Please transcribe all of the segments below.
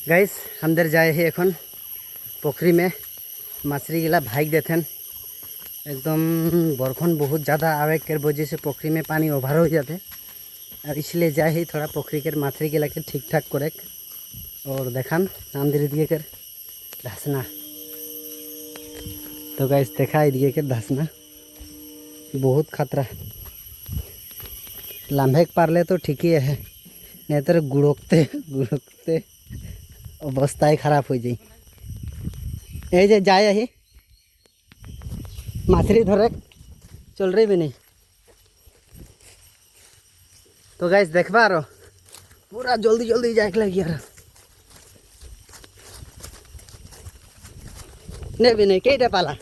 Guys अंदर जाए ही एखन पोखरी में मछली गिला भाग देथेन एकदम बरखन बहुत ज़्यादा आवे के वजह से पोखरी में पानी ओवर हो जाते और इसलिए जाए ही थोड़ा पोखरी के मछली गिला के ठीक ठाक करे और देखान अंदर दिए कर धसना। तो गाइस देखा दिए के धसना बहुत खतरा लम्बे पारले तो ठीक ही है नहीं तो गुड़कते अवस्था ही खराब हो जाए। ये जाए ही मछली धरे चल रही भी नहीं। तो गाइस देखबा रो पूरा जल्दी जल्दी जाए लगी यार नहीं भी नहीं कईटा पाला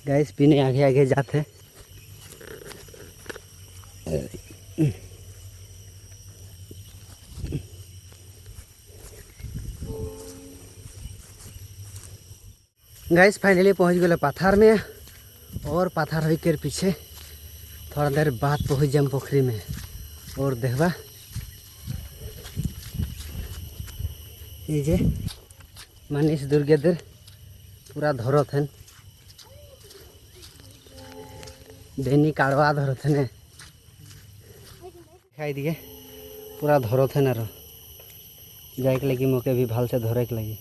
गाइस पीने आगे आगे जाते गाइस फाइनली पहुंच गए पत्थर में और पत्थर हो के पीछे थोड़ा देर बाद पहुंच जाम पोखरी में और देखबा ये जे मनीष दुर्गेदर पूरा धरत हैं डेनी काड़वा धरत हैं खाई दिए पूरा धरत हैं और जाए के लगी मौके भी भाल से धरे के लगी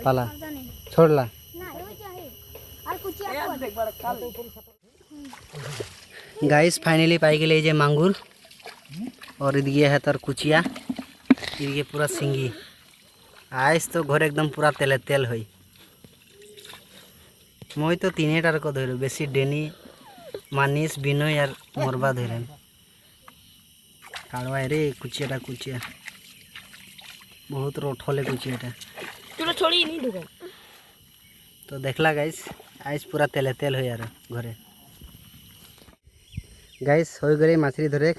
पाला छोड़ला गाइस फाइनली पाई गए जे मांगुर और ये है तर कुचिया ये पूरा सिंगी आइस तो घर एकदम पूरा तेले तेल हुई मैं तो तीन टार को धर बेसी डेनी मानिस बिनय और मोरबा धरें काड़वा रे कुचियाटा कुचिया बहुत रोठले कुचियाटा छोड़ी नहीं दूंगा। तो देखला गाइस आइस पूरा तेले तेल हो यार घरे गाइस हो गए मछली धरे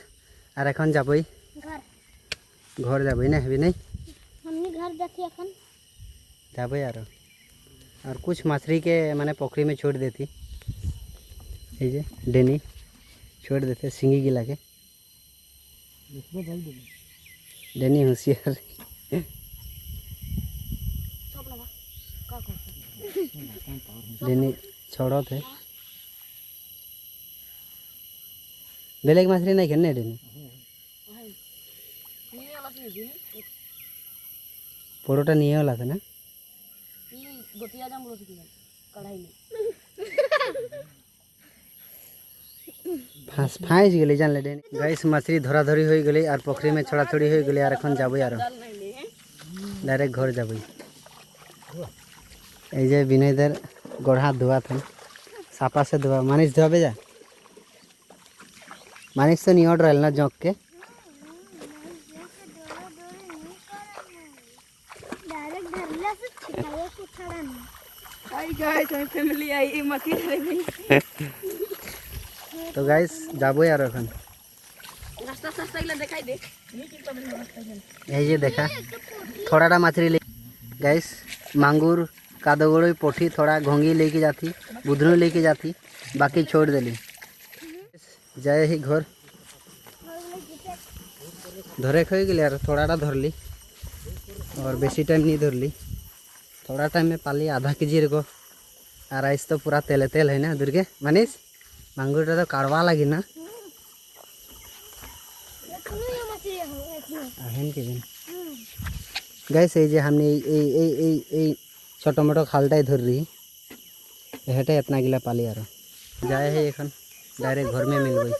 और एखन जाबई घर जाबई ना भी नहीं हमनी घर जाती এখন जाबई यार और कुछ मछली के माने पोखरी में छोड़ देती ये जे डेनी छोड़ देते सिंगी गिला के डेनी होशियार डेनी छोड़ो थे बेलेग मछली नहीं खेलने डेनी पोड़ोटा नहीं वाला था ना गोटिया जाम बोलो थी कढ़ाई में फांस गए जान ले डेनी गाइस मछली धरा धरी हो गई और पोखरी में छोड़ा छोड़ी हो गई और एखन जाबई यार डायरेक्ट घर जाबई ये विनयदर गोड़ हाथ धोआ थे सापा से धोआ मानिस धोबे जा मानिस तो नहीं ऑर्डर ना जोंक के फैमिली आई मछली तो गाइस जाबो यार एखन रास्ता सस्ता इला दिखाई दे ये देखा थोड़ा मछली ले गाइस मांगुर कादगोड़ी पोठी थोड़ा घोंगी लेके जाती बुधनू लेके जाती बाकी छोड़ देली जाए ही घर धरे खो गए यार थोड़ा धरली और बेसी टाइम नहीं धरली थोड़ा टाइम में पाली आधा केजी को और आइस तो पूरा तेले तेल है ना दुर्गे मनीष मांगुर तो काड़वा लगी ना गाइस ये हमने छोटो मोटो खालटाई धर रही हेटे इतना गिला पाली यार जाए है एखन डायरेक्ट घर में मिल गई।